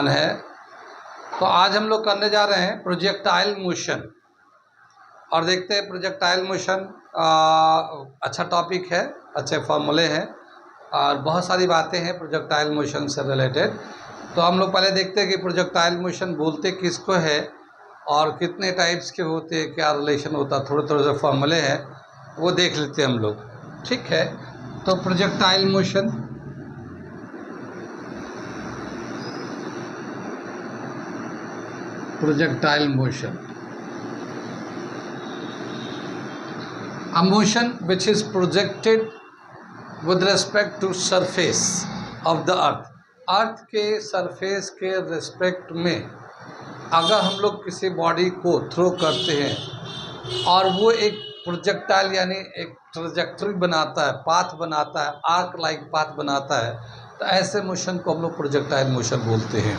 On है। तो आज हम लोग करने जा रहे हैं प्रोजेक्टाइल मोशन, और देखते हैं प्रोजेक्टाइल मोशन अच्छा टॉपिक है, अच्छे फॉर्मूले हैं और बहुत सारी बातें हैं प्रोजेक्टाइल मोशन से रिलेटेड। तो हम लोग पहले देखते हैं कि प्रोजेक्टाइल मोशन बोलते किसको है और कितने टाइप्स के होते हैं, क्या रिलेशन होता है, थोड़े थोड़े से फॉर्मूले हैं वो देख लेते हैं हम लोग। ठीक है, तो projectile motion a motion which is projected with respect to surface of the earth। अर्थ के सरफेस के रिस्पेक्ट में अगर हम लोग किसी बॉडी को थ्रो करते हैं और वो एक प्रोजेक्टाइल यानी एक ट्रैजेक्टरी बनाता है, पाथ बनाता है, आर्क लाइक पाथ बनाता है, तो ऐसे मोशन को हम लोग प्रोजेक्टाइल मोशन बोलते हैं।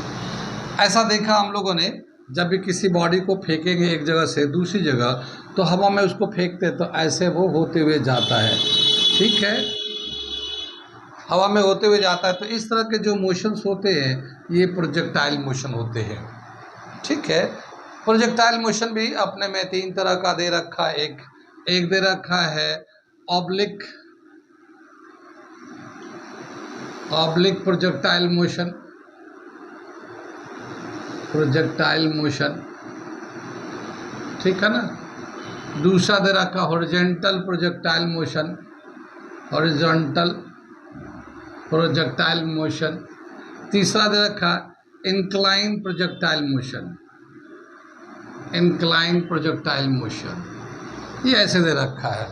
ऐसा देखा हम लोगों ने, जब भी किसी बॉडी को फेंकेंगे एक जगह से दूसरी जगह तो हवा में उसको फेंकते तो ऐसे वो होते हुए जाता है। ठीक है, हवा में होते हुए जाता है। तो इस तरह के जो मोशंस होते हैं ये प्रोजेक्टाइल मोशन होते हैं। ठीक है, प्रोजेक्टाइल मोशन भी अपने में तीन तरह का दे रखा है। एक दे रखा है ऑब्लिक प्रोजेक्टाइल मोशन, ठीक है ना। दूसरा दे रखा हॉरिजॉन्टल प्रोजेक्टाइल मोशन। तीसरा दे रखा इंक्लाइन प्रोजेक्टाइल मोशन। ये ऐसे दे रखा है।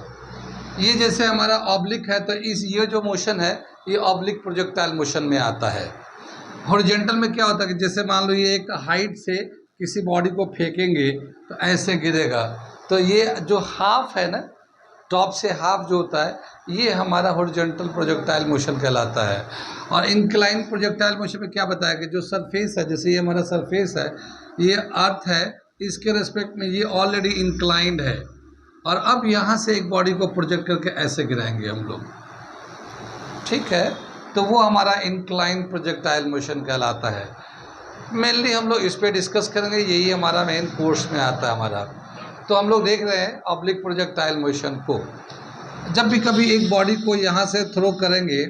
ये जैसे हमारा ऑब्लिक है तो ये जो मोशन है ये ऑब्लिक प्रोजेक्टाइल मोशन में आता है। हॉरिजॉन्टल में क्या होता है कि जैसे मान लो ये एक हाइट से किसी बॉडी को फेंकेंगे तो ऐसे गिरेगा, तो ये जो हाफ है ना, टॉप से हाफ जो होता है ये हमारा हॉरिजॉन्टल प्रोजेक्टाइल मोशन कहलाता है। और इंक्लाइन प्रोजेक्टाइल मोशन में क्या बताया कि जो सरफेस है, जैसे ये हमारा सरफेस है, ये अर्थ है, इसके रेस्पेक्ट में ये ऑलरेडी इंक्लाइंड है और अब यहाँ से एक बॉडी को प्रोजेक्ट करके ऐसे गिराएंगे हम लोग। ठीक है, तो वो हमारा इंक्लाइन प्रोजेक्टाइल मोशन कहलाता है। मेनली हम लोग इस पर डिस्कस करेंगे, यही हमारा मेन कोर्स में आता है हमारा। तो हम लोग देख रहे हैं ऑब्लिक प्रोजेक्टाइल मोशन को। जब भी कभी एक बॉडी को यहाँ से थ्रो करेंगे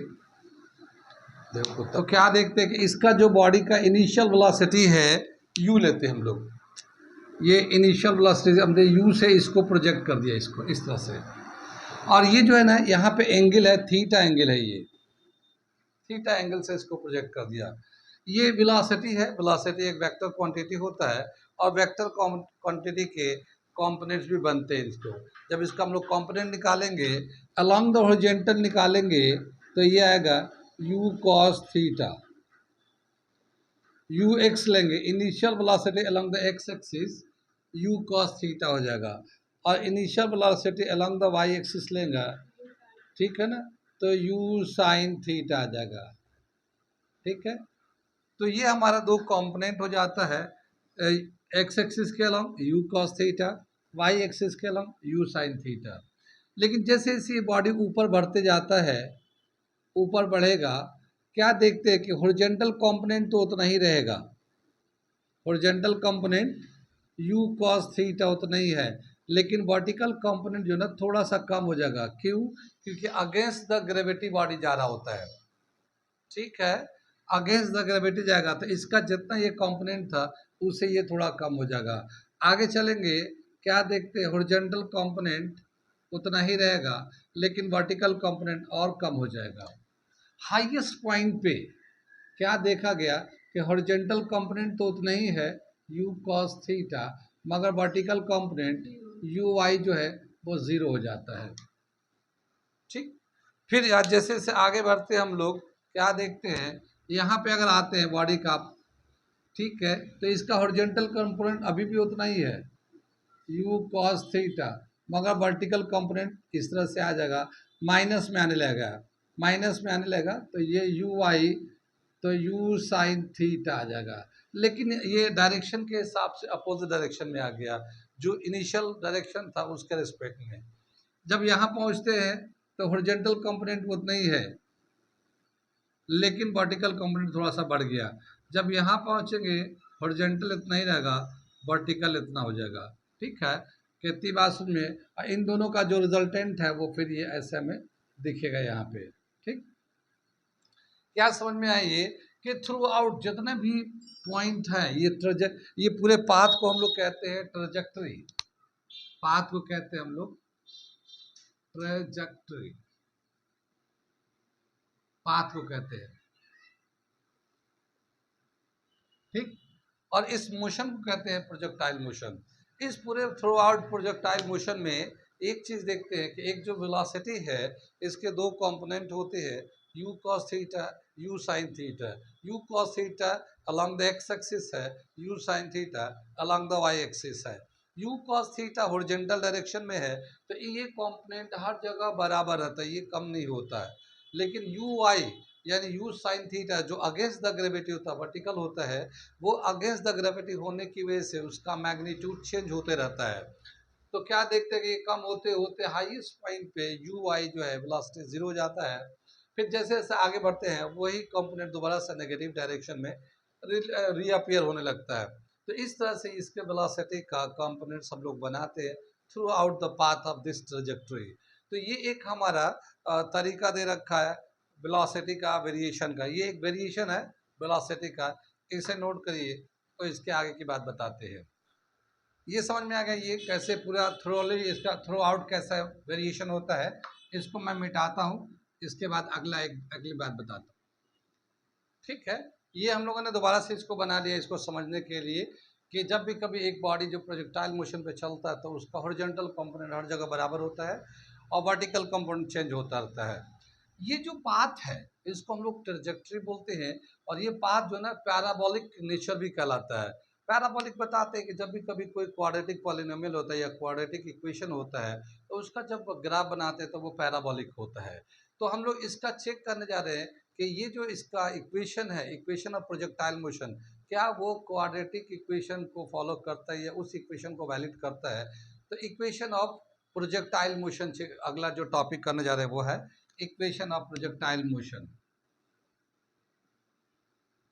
देखो तो क्या देखते हैं कि इसका जो बॉडी का इनिशियल वेलोसिटी है यू लेते हैं हम लोग। ये इनिशियल वेलोसिटी हमने यू से इसको प्रोजेक्ट कर दिया, इसको इस तरह से। और ये जो है ना यहाँ पे एंगल है, थीटा एंगल है, ये थीटा एंगल से इसको प्रोजेक्ट कर दिया। ये वेलोसिटी है। वेलोसिटी एक वेक्टर क्वांटिटी होता है और वेक्टर क्वांटिटी के कंपोनेंट्स भी बनते हैं इसको। जब इसका हम लोग कंपोनेंट निकालेंगे अलोंग द हॉरिजॉन्टल निकालेंगे तो ये आएगा u cos थीटा। यू एक्स लेंगे, initial velocity along the x axis u cos थीटा हो जाएगा, और initial velocity along the Y axis लेंगे, ठीक है ना, तो u sin थीटा आ जाएगा। ठीक है, तो ये हमारा दो कंपोनेंट हो जाता है, एक्स एक्सिस के along u cos theta, y axis के अलोंग u sin थीटा। लेकिन जैसे जैसे ये बॉडी ऊपर बढ़ते जाता है, ऊपर बढ़ेगा, क्या देखते हैं कि हॉरिजॉन्टल कंपोनेंट तो उतना ही रहेगा। Horizontal component u cos theta उतना ही है, लेकिन वर्टिकल कंपोनेंट जो ना थोड़ा सा कम हो जाएगा। क्यों? क्योंकि अगेंस्ट द ग्रेविटी बॉडी जा रहा होता है। ठीक है, अगेंस्ट द ग्रेविटी जाएगा तो इसका जितना ये कंपोनेंट था उससे ये थोड़ा कम हो जाएगा। आगे चलेंगे, क्या देखते हैं, हॉरिजॉन्टल कंपोनेंट उतना ही रहेगा लेकिन वर्टिकल कंपोनेंट और कम हो जाएगा। हाईएस्ट पॉइंट पे क्या देखा गया कि हॉरिजॉन्टल कंपोनेंट तो उतना ही है u cos थीटा, मगर वर्टिकल कंपोनेंट u y जो है वो 0 हो जाता है। ठीक, फिर जैसे जैसे आगे बढ़ते हम लोग क्या देखते हैं, यहाँ पे अगर आते हैं बॉडी का, ठीक है, तो इसका हॉरिजॉन्टल कंपोनेंट अभी भी उतना ही है u cos थीटा, मगर वर्टिकल कंपोनेंट इस तरह से आ जाएगा, माइनस में आने लगेगा, तो ये u y तो u sin थीटा आ जाएगा। लेकिन ये डायरेक्शन के हिसाब से अपोजिट डायरेक्शन में आ गया, जो इनिशियल डायरेक्शन था उसके रिस्पेक्ट में। जब यहाँ पहुँचते हैं तो हॉरिजॉन्टल कंपोनेंट उतना ही है लेकिन वर्टिकल कंपोनेंट थोड़ा सा बढ़ गया, जब यहाँ पहुँचेंगे हॉरिजॉन्टल इतना ही रहेगा, वर्टिकल इतना हो जाएगा। ठीक है, कितनी बात समझ में। इन दोनों का जो रिजल्टेंट है वो फिर ये ऐसे में दिखेगा यहाँ पे। ठीक, क्या समझ में आया ये कि थ्रू आउट जितने भी पॉइंट हैं ये पूरे पाथ को हम लोग कहते हैं ट्रेजेक्टरी। पाथ को कहते हैं हम लोग ट्रेजेक्टरी, पाथ को कहते हैं। ठीक, और इस मोशन को कहते हैं प्रोजेक्टाइल मोशन। इस पूरे थ्रू आउट प्रोजेक्टाइल मोशन में एक चीज देखते हैं कि एक जो वेलोसिटी है इसके दो कंपोनेंट होते हैं, u cos theta, u sin theta. u cos theta along the x axis है, u sin theta along the y axis है। u cos theta horizontal direction में है तो ये कंपोनेंट हर जगह बराबर रहता है, ये कम नहीं होता है। लेकिन u y यानी u sin थीटा जो अगेंस्ट द ग्रेविटी होता है, वर्टिकल होता है, वो अगेंस्ट द ग्रेविटी होने की वजह से उसका मैग्नीट्यूड चेंज होते रहता है। तो क्या देखते हैं कि कम होते होते हाईएस्ट पॉइंट पे यू आई जो है वेलोसिटी जीरो हो जाता है। फिर जैसे जैसे आगे बढ़ते हैं वही कंपोनेंट दोबारा से नेगेटिव डायरेक्शन में रीअपियर होने लगता है। तो इस तरह से इसके वेलोसिटी का कंपोनेंट हम लोग बनाते हैं through out the path of this trajectory. तो ये एक हमारा तरीका दे रखा है वेलोसिटी का वेरिएशन का, ये एक वेरिएशन है वेलोसिटी का, इसे नोट करिए। तो इसके आगे की बात बताते हैं। ये समझ में आ गया ये कैसे पूरा थ्रोली इसका थ्रो आउट कैसा वेरिएशन होता है। इसको मैं मिटाता हूँ, इसके बाद अगली बात बताता हूँ। ठीक है, ये हम लोगों ने दोबारा से इसको बना लिया इसको समझने के लिए कि जब भी कभी एक बॉडी जो प्रोजेक्टाइल मोशन पे चलता है तो उसका हॉरिजॉन्टल कंपोनेंट हर जगह बराबर होता है और वर्टिकल कंपोनेंट चेंज होता रहता है। ये जो पाथ है इसको हम लोग ट्रेजेक्टरी बोलते हैं। और ये पाथ जो है ना पैराबोलिक नेचर भी कहलाता है। पैराबोलिक बताते हैं कि जब भी कभी कोई क्वाड्रेटिक पॉलिनोमियल होता है या क्वाड्रेटिक इक्वेशन होता है तो उसका जब ग्राफ बनाते हैं तो वो पैराबोलिक होता है। तो हम लोग इसका चेक करने जा रहे हैं कि ये जो इसका इक्वेशन है, इक्वेशन ऑफ प्रोजेक्टाइल मोशन, क्या वो क्वाड्रेटिक इक्वेशन को फॉलो करता है या उस इक्वेशन को वैलिड करता है। तो इक्वेशन ऑफ प्रोजेक्टाइल मोशन से अगला जो टॉपिक करने जा रहे हैं वो है equation of projectile motion.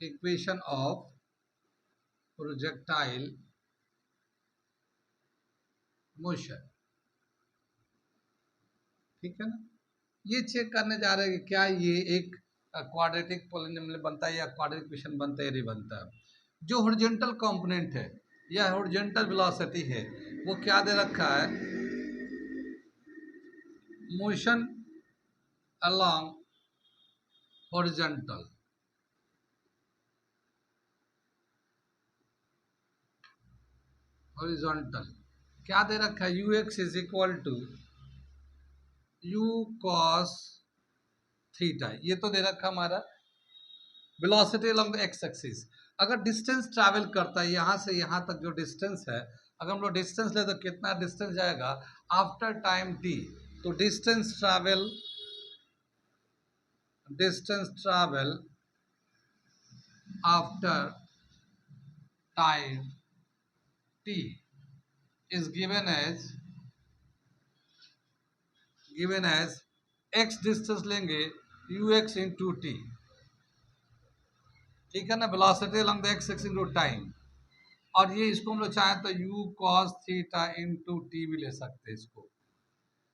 Equation of projectile motion. ठीक है ना, ये चेक करने जा रहे हैं कि क्या ये एक क्वाड्रेटिक पॉलिनोमियल बनता है या क्वाड्रेटिक इक्वेशन बनता है या नहीं बनता है। जो हॉरिजॉन्टल कंपोनेंट है या हॉरिजॉन्टल वेलोसिटी है वो क्या दे रखा है, मोशन अलोंग हॉरिजॉन्टल। हॉरिजॉन्टल क्या दे रखा है, u x is equal to u cos theta. ये तो दे रखा हमारा velocity along the x axis. अगर डिस्टेंस ट्रैवल करता है यहाँ से यहाँ तक जो डिस्टेंस है, अगर हम लोग डिस्टेंस ले तो कितना डिस्टेंस जाएगा आफ्टर टाइम टी। तो distance travel after time t is given as x distance लेंगे यू एक्स इंटू टी। ठीक है ना, velocity along the x axis into time. और ये इसको हम लोग चाहें तो u cos theta into t भी ले सकते हैं इसको।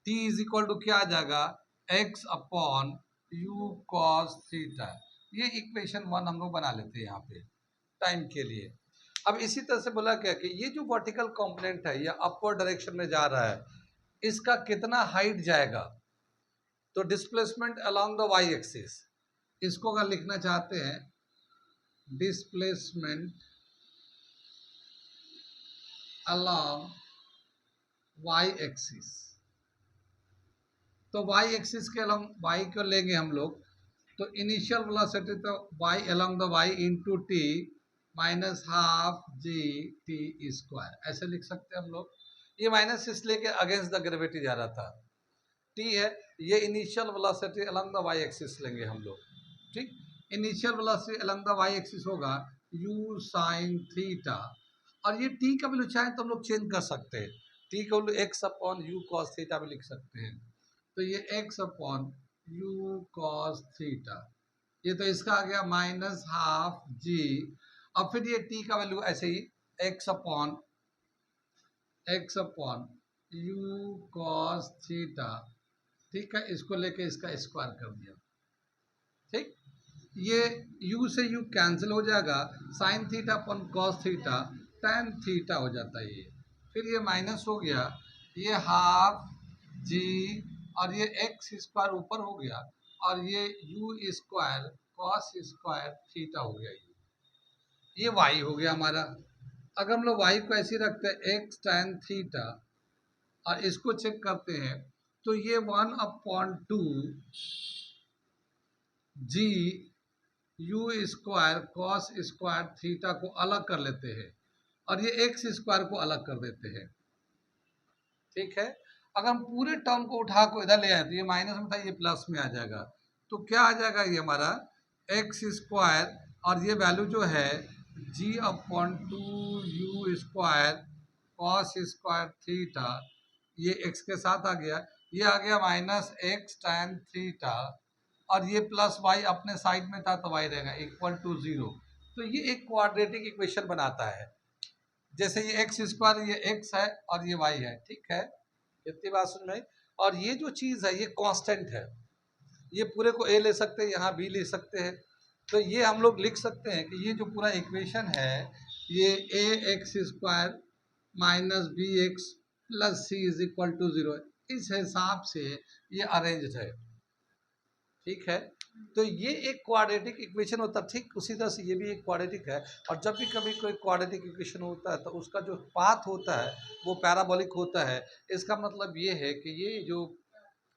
t इज इक्वल टू क्या आ जाएगा x upon you cos theta. ये इक्वेशन 1 हम लोग बना लेते हैं यहाँ पे टाइम के लिए। अब इसी तरह से बोला क्या कि ये जो वर्टिकल कंपोनेंट है ये अपवर्ड डायरेक्शन में जा रहा है, इसका कितना हाइट जाएगा। तो displacement along the y axis, इसको अगर लिखना चाहते हैं डिस्प्लेसमेंट along y एक्सिस, तो y एक्सिस के along y को लेंगे हम लोग तो इनिशियल वेलोसिटी तो y along the y into t minus half g t square ऐसे लिख सकते हैं हम लोग। ये माइनस इसलिए कि अगेंस्ट द ग्रेविटी जा रहा था, टी है, ये initial velocity along the y axis लेंगे हम लोग। ठीक, initial velocity along the y axis होगा u sin थीटा। और ये टी का वैल्यू चाहे तो हम लोग चेंज कर सकते हैं, टी का value x upon u cos theta भी लिख सकते हैं। तो ये x upon u cos theta ये तो इसका आ गया माइनस हाफ जी। अब फिर ये टी का वैल्यू ऐसे ही X upon u cos theta, ठीक है, इसको लेके इसका स्क्वायर कर दिया, ठीक। ये u से u कैंसिल हो जाएगा, sine theta upon cos theta tan theta हो जाता है ये। फिर ये माइनस हो गया, ये हाफ जी और ये एक्स स्क्वायर ऊपर हो गया और ये u square cos square theta हो गया। ये y हो गया हमारा। अगर हम लोग y को ऐसे ही रखते हैं x tan थीटा और इसको चेक करते हैं तो ये 1/2 g u square cos square theta को अलग कर लेते हैं और ये एक्स स्क्वायर को अलग कर देते हैं, ठीक है। अगर हम पूरे टर्म को उठा को इधर ले आए तो ये माइनस में था, ये प्लस में आ जाएगा। तो क्या आ जाएगा ये हमारा एक्स स्क्वायर और ये वैल्यू जो है g/2 you square cos square theta, ये एक्स के साथ आ गया, ये आ गया माइनस एक्स tan थीटा और ये प्लस वाई अपने साइड में था तो वाई रहेगा इक्वल टू 0। तो ये एक क्वाड्रेटिक इक्वेशन बनाता है, जैसे ये एक्स स्क्वायर ये एक्स है और ये वाई है, ठीक है, इतनी बात समझ में। और ये जो चीज़ है ये कांस्टेंट है, ये पूरे को ए ले सकते हैं, यहाँ बी ले सकते हैं। तो ये हम लोग लिख सकते हैं कि ये जो पूरा इक्वेशन है ये a x square minus b x plus c is equal to 0, इस हिसाब से ये अरेंज्ड है, ठीक है। तो ये एक क्वाड्रेटिक इक्वेशन होता है, ठीक उसी तरह से ये भी एक क्वाड्रेटिक है। और जब भी कभी कोई क्वाड्रेटिक इक्वेशन होता है तो उसका जो पाथ होता है वो पैराबोलिक होता है। इसका मतलब ये है कि ये जो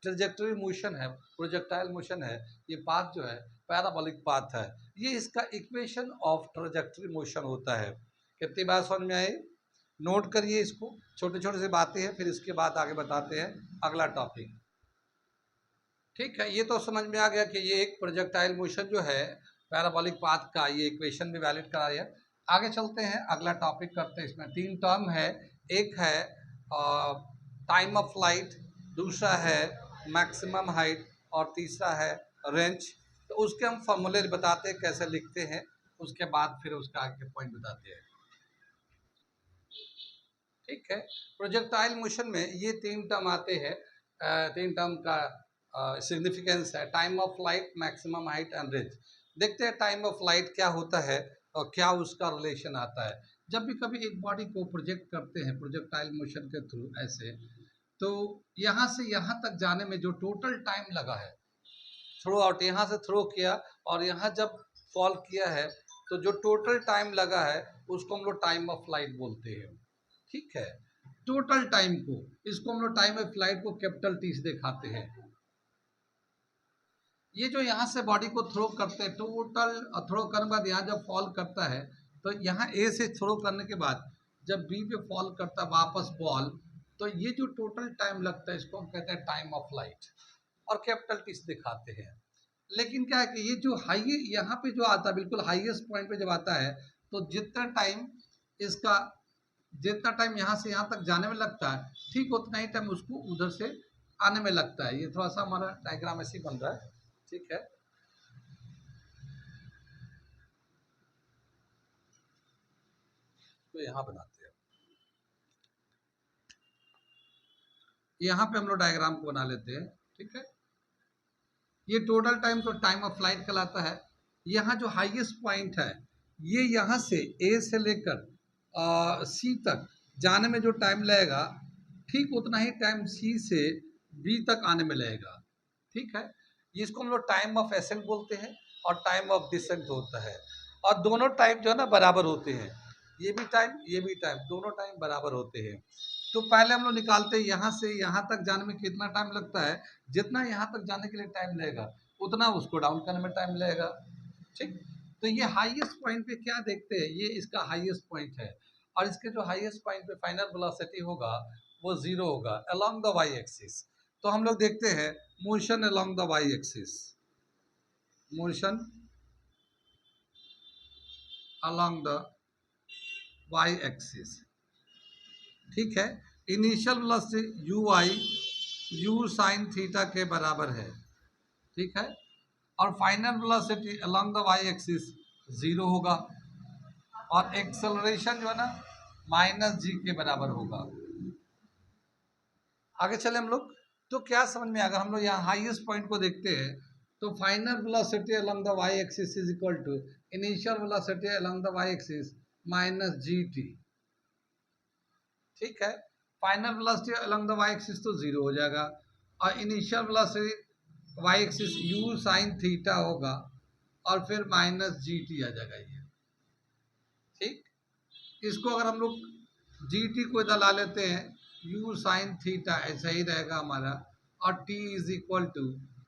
ट्रेजेक्टरी मोशन है, प्रोजेक्टाइल मोशन है, ये पाथ जो है पैराबोलिक पाथ है, ये इसका इक्वेशन ऑफ ट्रेजेक्टरी मोशन होता है। कितनी बात समझ में आई? नोट करिए इसको, छोटे छोटे से बातें हैं, फिर इसके बाद आगे बताते हैं अगला टॉपिक, ठीक है। ये तो समझ में आ गया कि ये एक प्रोजेक्टाइल मोशन जो है पैराबोलिक पाथ का ये इक्वेशन भी वैलिड करा दिया। आगे चलते हैं, अगला टॉपिक करते हैं। इसमें 3 टर्म है, एक है टाइम ऑफ फ्लाइट, दूसरा है मैक्सिमम हाइट और तीसरा है रेंज। तो उसके हम फॉर्मूले बताते हैं कैसे लिखते हैं, उसके बाद फिर उसका आगे पॉइंट बताते हैं, ठीक है। प्रोजेक्टाइल मोशन में ये 3 टर्म आते हैं, 3 टर्म का सिग्निफिकेंस है time of flight, maximum height and range. देखते हैं टाइम ऑफ फ्लाइट क्या होता है और क्या उसका रिलेशन आता है। जब भी कभी एक बॉडी को प्रोजेक्ट करते हैं प्रोजेक्टाइल मोशन के थ्रू ऐसे, तो यहाँ से यहाँ तक जाने में जो टोटल टाइम लगा है, थ्रो आउट यहाँ से थ्रो किया और यहाँ जब फॉल किया है, तो जो टोटल टाइम लगा है उसको हम लोग टाइम ऑफ फ्लाइट बोलते हैं, ठीक है। टोटल टाइम को, इसको हम लोग टाइम ऑफ फ्लाइट को कैपिटल टी से दिखाते हैं। ये जो यहाँ से बॉडी को थ्रो करते हैं, टोटल थ्रो करने के बाद यहाँ जब फॉल करता है तो यहाँ ए से थ्रो करने के बाद जब बी पे फॉल करता है वापस बॉल, तो ये जो टोटल टाइम लगता है इसको हम कहते हैं टाइम ऑफ फ्लाइट और कैपिटल टी से दिखाते हैं। लेकिन क्या है कि ये जो हाई यहाँ पे जो आता है बिल्कुल हाईएस्ट पॉइंट पे जब आता है, तो जितना टाइम इसका, जितना टाइम यहाँ से यहाँ तक जाने में लगता है, ठीक उतना ही टाइम उसको उधर से आने में लगता है। ये थोड़ा सा हमारा डायग्राम ऐसे ही बन रहा है, ठीक है। तो यहाँ बनाते हैं, यहाँ पे हम लोग डायग्राम को बना लेते हैं, ठीक है। ये टोटल टाइम तो टाइम ऑफ फ्लाइट कहलाता है। यहाँ जो हाईएस्ट पॉइंट है ये यहाँ से ए से लेकर सी तक जाने में जो टाइम लगेगा, ठीक उतना ही टाइम सी से बी तक आने में लगेगा, ठीक है। इसको हम लोग टाइम ऑफ एसेंट बोलते हैं और टाइम ऑफ डिसेंट होता है। और दोनों टाइम जो है ना बराबर होते हैं, ये भी टाइम ये भी टाइम, दोनों टाइम बराबर होते हैं। तो पहले हम लोग निकालते हैं यहाँ से यहाँ तक जाने में कितना टाइम लगता है, जितना यहाँ तक जाने के लिए टाइम लगेगा उतना उसको डाउन करने में टाइम लगेगा, ठीक। तो ये हाईएस्ट पॉइंट पे क्या देखते हैं, ये इसका हाईएस्ट पॉइंट है और इसके जो हाईएस्ट पॉइंट पे फाइनल वेलोसिटी होगा वो 0 होगा अलोंग द वाई एक्सिस। तो हम लोग देखते हैं motion along the Y axis, motion along the Y axis, ठीक है। Initial velocity u i u sine theta के बराबर है, ठीक है। और final velocity along the Y axis 0 होगा और एक्सेलरेशन जो है ना -g के बराबर होगा। आगे चले हम लोग, तो क्या समझ में, अगर हम लोग यहाँ हाईएस्ट पॉइंट को देखते हैं तो final velocity along the Y axis is equal to initial velocity along the Y axis -gt। ठीक है, final velocity along the Y axis तो 0 हो जाएगा और initial velocity y axis u sin theta होगा और फिर -gt आ जाएगा ये। ठीक, इसको अगर हम लोग gt को इधर ला लेते हैं, u sin थीटा ऐसा ही रहेगा हमारा और t is equal to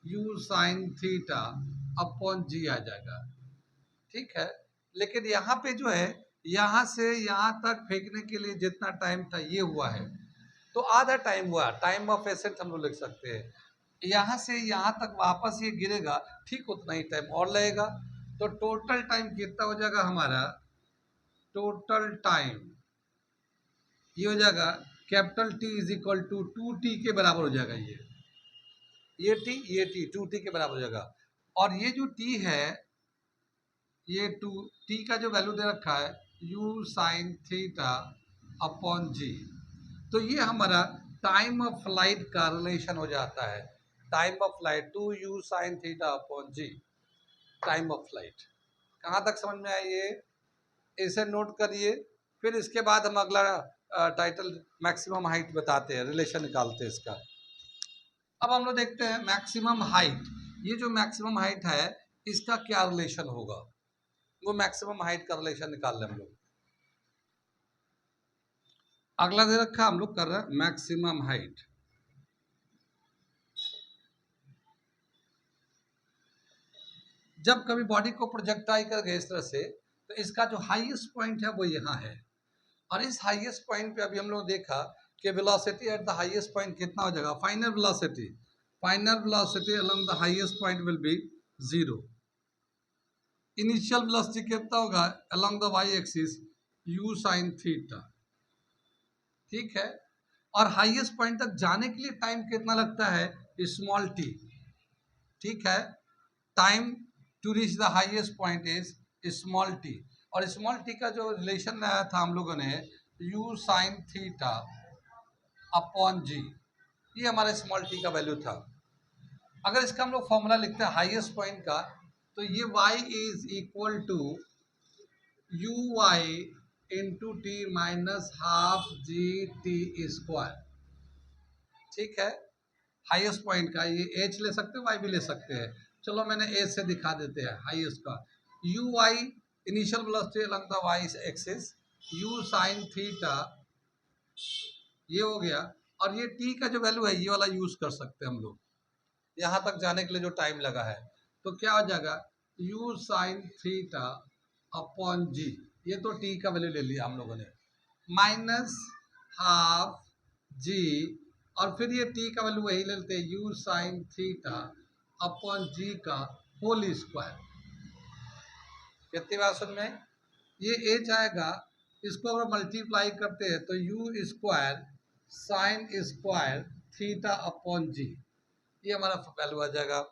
u sin theta upon g आ जाएगा। ठीक है, लेकिन यहाँ पे जो है यहाँ से यहाँ तक फेंकने के लिए जितना टाइम था ये हुआ है, तो आधा टाइम हुआ, टाइम ऑफ एसेंट हम लोग लिख सकते हैं। यहाँ से यहाँ तक वापस ये गिरेगा, ठीक उतना ही टाइम और लगेगा, तो टोटल टाइम कितना हो जाएगा हमारा, टोटल टाइम ये हो जाएगा capital T is equal to 2t के बराबर हो जाएगा। ये t 2t के बराबर हो जाएगा। और ये जो t है, ये 2t का जो वैल्यू दे रखा है u sin theta upon g, तो ये हमारा टाइम ऑफ फ्लाइट का रिलेशन हो जाता है। Time of flight 2u sin theta upon g, time of flight. कहाँ तक समझ में आया ये, इसे नोट करिए। फिर इसके बाद हम अगला टाइटल मैक्सिमम हाइट बताते हैं, रिलेशन निकालते हैं इसका। अब हम लोग देखते हैं मैक्सिमम हाइट, ये जो मैक्सिमम हाइट है इसका क्या रिलेशन होगा, वो मैक्सिमम हाइट का रिलेशन निकाल लें हम लोग। अगला दे रखा हम लोग कर रहे हैं मैक्सिमम हाइट। जब कभी बॉडी को प्रोजेक्टाइल करके इस तरह से, तो इसका जो हाईएस्ट पॉइंट है वो यहाँ है और इस हाईएस्ट पॉइंट पे अभी हम लोग देखा कि velocity at the highest point कितना हो जाएगा, final velocity along the highest point will be 0। Initial velocity कितना होगा along the Y axis u sin theta. ठीक है, और हाईएस्ट पॉइंट तक जाने के लिए टाइम कितना लगता है, स्मॉल t। ठीक है, time to reach the highest point is small t, और स्मॉल t का जो रिलेशन आया था हम लोगों ने u sin theta upon g, ये हमारा स्मॉल t का वैल्यू था। अगर इसका हम लोग फॉर्मूला लिखते हैं हाईएस्ट पॉइंट का, तो ये y is equal to u y into t minus half g t square. ठीक है, हाईएस्ट पॉइंट का ये h ले सकते हैं, y भी ले सकते हैं। चलो मैंने h से दिखा देते हैं हाईएस्ट का, u y initial velocity along the Y axis u sin theta, ये हो गया। और ये t का जो वैल्यू है ये वाला यूज कर सकते हैं हम लोग, यहाँ तक जाने के लिए जो टाइम लगा है, तो क्या हो जाएगा u sin theta upon g, ये तो t का वैल्यू ले लिया हम लोगों ने, माइनस हाफ g, और फिर ये t का वैल्यू वही ले लेते हैं u sin theta upon g का होल स्क्वायर। कितनी बात सुन में, ये h आएगा, इसको अगर मल्टीप्लाई करते हैं तो u square sine square theta upon g, ये हमारा वैल्यू आ जाएगा।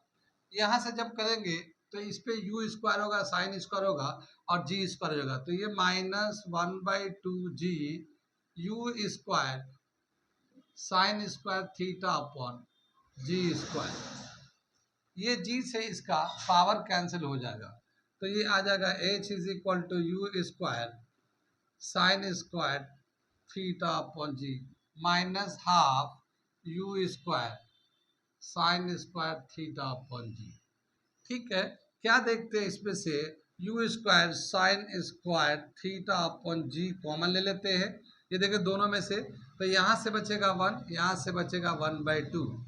यहाँ से जब करेंगे तो इस पे u स्क्वायर होगा, साइन स्क्वायर होगा और g स्क्वायर हो जाएगा, तो ये -1/2g u square sine square theta upon g square. ये g से इसका पावर कैंसिल हो जाएगा, तो ये आ जाएगा h is equal to u square sine square theta upon g minus half u square sine square theta upon g। ठीक है, क्या देखते हैं इसमें से, u square sine square theta upon g common ले लेते हैं, ये देखिए दोनों में से, तो यहाँ से बचेगा 1, यहाँ से बचेगा 1/2।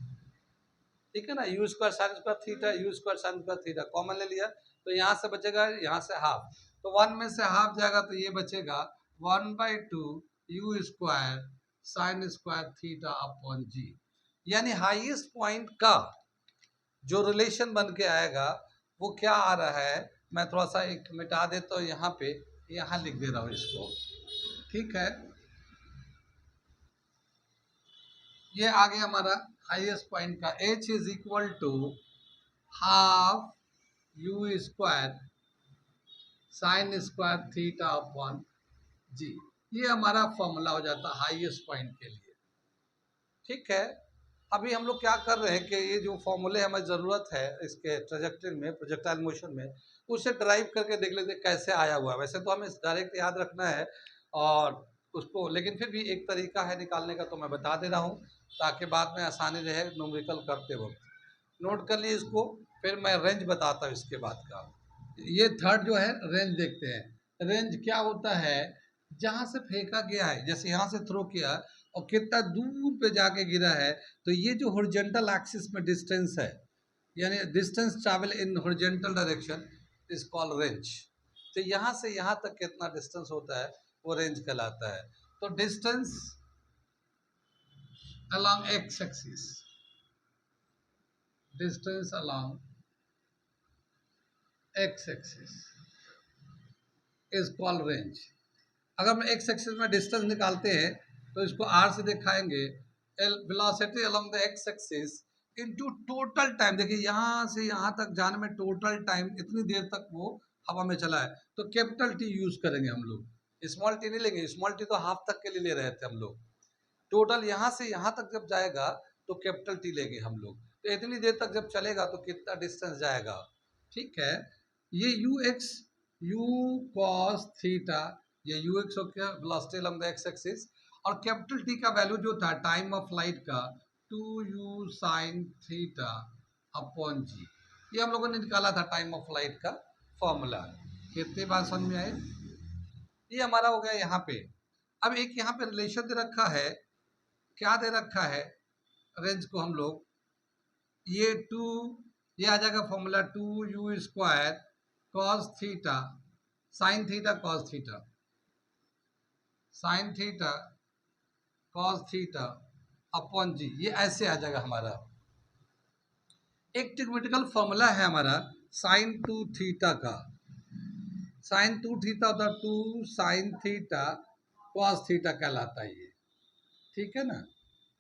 ठीक है ना, u square sine square theta, u square sine square theta common ले लिया, तो यहाँ से बचेगा, यहाँ से हाफ, तो 1 में से हाफ जाएगा, तो ये बचेगा 1/2 u square sine square theta upon g। यानी हाईएस्ट पॉइंट का जो रिलेशन बन के आएगा वो क्या आ रहा है, मैं थोड़ा सा एक मिटा देता हूँ यहाँ पे, यहाँ लिख दे रहा हूँ इसको। ठीक है, ये आ गया हमारा हाईएस्ट पॉइंट का, h is equal to half u square sine square theta upon g. ये हमारा फॉर्मूला हो जाता है हाईएस्ट पॉइंट के लिए। ठीक है, अभी हम लोग क्या कर रहे हैं कि ये जो फॉर्मूले हमें ज़रूरत है इसके ट्रेजेक्टरी में, प्रोजेक्टाइल मोशन में, उसे ड्राइव करके देख लेते हैं कैसे आया हुआ है। वैसे तो हमें डायरेक्ट याद रखना है और उसको, लेकिन फिर भी एक तरीका है निकालने का, तो मैं बता दे रहा हूँ ताकि बाद में आसानी रहे न्यूमेरिकल करते वक्त। नोट कर लिए इसको, फिर मैं रेंज बताता हूँ इसके बाद का। ये थर्ड जो है रेंज देखते हैं। रेंज क्या होता है, जहाँ से फेंका गया है, जैसे यहाँ से थ्रो किया और कितना दूर पे जाके गिरा है, तो ये जो हॉरिजॉन्टल एक्सिस में डिस्टेंस है, यानी distance travel in horizontal direction is called range. तो यहाँ से यहाँ तक कितना डिस्टेंस होता है वो रेंज कहलाता है। तो distance along x axis, distance along x axis is called range। अगर हम x axis में डिस्टेंस निकालते हैं तो इसको r से दिखाएंगे, velocity along the x axis into total time. देखिए यहाँ से यहाँ तक जाने में टोटल टाइम, इतनी देर तक वो हवा में चला है, तो कैपिटल टी यूज करेंगे हम लोग, स्मॉल टी नहीं लेंगे। स्मॉल टी तो हाफ तक के लिए ले रहे थे हम लोग। टोटल यहाँ से यहाँ तक जब जाएगा तो कैपिटल टी लेंगे हम लोग। तो इतनी देर तक जब चलेगा तो कितना डिस्टेंस जाएगा। ठीक है, ये you x you cos theta, ये यू एक्स हो गया velocity along the x axis, और कैपिटल टी का वैल्यू जो था टाइम ऑफ फ्लाइट का 2u sine theta upon g. ये हम लोगों ने निकाला था टाइम ऑफ फ्लाइट का फॉर्मूला। कितनी बार समझ में आए? ये हमारा हो गया यहाँ पे। अब एक यहाँ पे रिलेशन दे रखा है, क्या दे रखा है रेंज को हम लोग, ये टू, ये आ जाएगा formula 2u² cos theta sine theta cos theta, sine theta cos theta upon g. ये ऐसे आ जाएगा हमारा। एक ट्रिग्नोमेट्रिकल फॉर्मूला है हमारा साइन 2 थीटा का। साइन 2 थीटा होता है 2 साइन थीटा कॉस थीटा कहलाता है ये। ठीक है ना,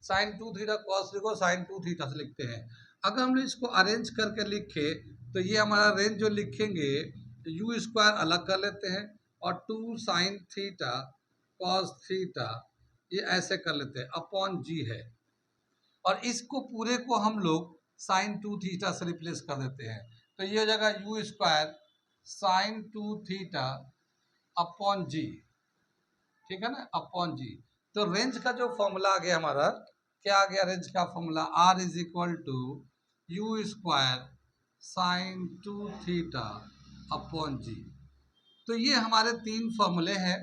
साइन 2 थीटा कॉस को साइन 2 थीटा से लिखते हैं। अगर हम इसको अरेंज करके लिखे तो ये हमारा रेंज जो लिखेंगे, यू स्क्वायर अलग कर लेते हैं और 2 साइन थीटा कॉस थीटा ये ऐसे कर लेते हैं अपॉन जी है, और इसको पूरे को हम लोग साइन 2 थीटा से रिप्लेस कर देते हैं। तो ये हो जाएगा u square sine 2 theta upon g. ठीक है ना, अपॉन जी। तो रेंज का जो फॉर्मूला आ गया हमारा, क्या आ गया रेंज का formula, R is equal to u square sine 2 theta upon g. तो ये हमारे तीन फॉर्मूले हैं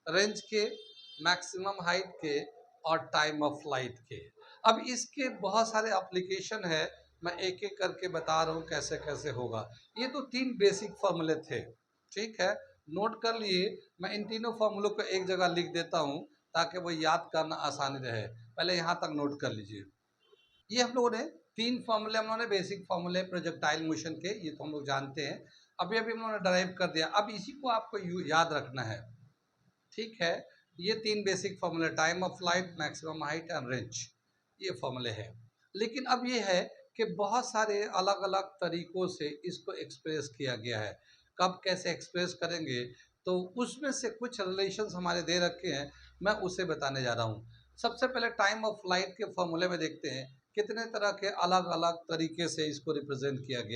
रेंज के, मैक्सिमम हाइट के और टाइम ऑफ फ्लाइट के। अब इसके बहुत सारे एप्लीकेशन है, मैं एक एक करके बता रहा हूँ कैसे कैसे होगा। ये तो तीन बेसिक फॉर्मूले थे। ठीक है, नोट कर लिए। मैं इन तीनों फॉर्मूलों को एक जगह लिख देता हूँ ताकि वो याद करना आसानी रहे। पहले यहाँ तक नोट कर लीजिए। ये हम लोगों ने तीन फॉर्मूले, हम लोगों ने बेसिक फॉर्मूले प्रोजेक्टाइल मोशन के, ये तो हम लोग जानते हैं। अभी अभी हम लोगों ने ड्राइव कर दिया, अब इसी को आपको याद रखना है। ठीक है, ये तीन बेसिक फॉर्मूले, time of flight, maximum height and range, ये फॉर्मूले हैं। लेकिन अब ये है कि बहुत सारे अलग अलग तरीक़ों से इसको एक्सप्रेस किया गया है। कब कैसे एक्सप्रेस करेंगे, तो उसमें से कुछ रिलेशंस हमारे दे रखे हैं, मैं उसे बताने जा रहा हूँ। सबसे पहले टाइम ऑफ फ्लाइट के फॉर्मूले में देखते हैं कितने तरह के अलग अलग तरीके से इसको रिप्रेजेंट किया गया।